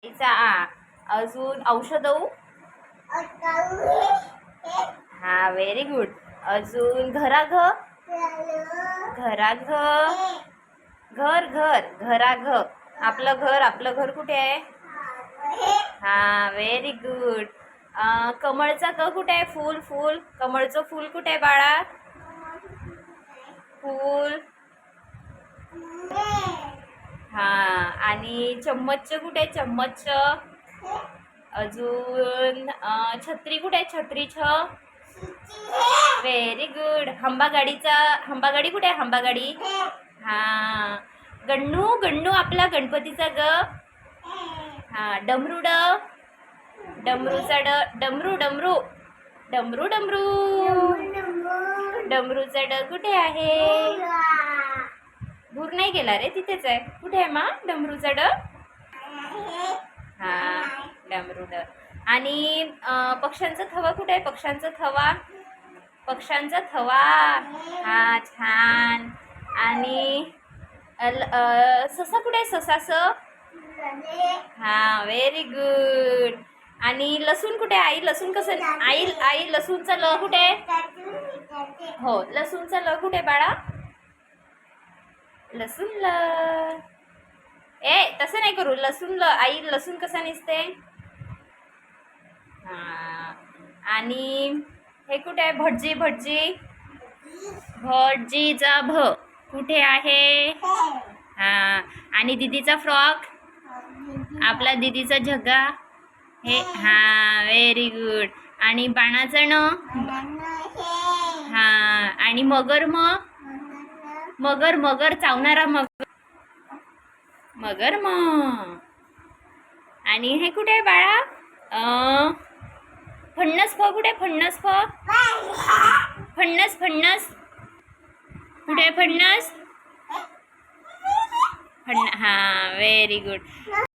आ. अजून औषध हा, व्हेरी गुड. अजून घराघ. घराघ. घर घर घराघ. आपलं घर कुठे आहे? हा, व्हेरी गुड. कमळचा क कुठे आहे? फूल फूल. कमळचं फूल कुठे आहे बाळा? फूल. हा, आणि चम्मच कुठे आहे? चम्मच. अजून छत्री कुठे आहे? छत्री छ. Very good. हंबागाडी कुठे आहे? हंबागाडी. हा, गण्णू. गण्णू आपला गणपतीचा ग. हा, डमरूड. डमरूचा डमरू डमरू. डमरू डमरू. डमरूचा कुठे आहे? दूर नाही गेला रे, तिथेच आहे. कुठे आहे मा डमरूचा हा, डमरू आणि पक्ष्यांचा थवा कुठे आहे? पक्ष्यांचा थवा. हा, छान. आणि ससा कुठे आहे? ससा. हा, व्हेरी गुड. आणि लसूण कुठे आहे? आई लसूण कसं? आई लसूणचा ल कुठे आहे? हो, लसूणचा ल कुठे बाळा? लसूण ल. तसं नाही करू. लसूण ल. आई लसूण कसा निसते? हा, आणि हे कुठे आहे? भटजी. भटजीचा भ कुठे आहे? हा, आणि दीदीचा फ्रॉक. आपला दीदीचा झगा. हे हा, व्हेरी गुड. आणि बाणाचा न. हा, आणि मगर मगर चावणारा मगर आणि हे कुठे आहे बाळा? फणस फ कुठे? फणस कुठे? फणस. हा, व्हेरी गुड.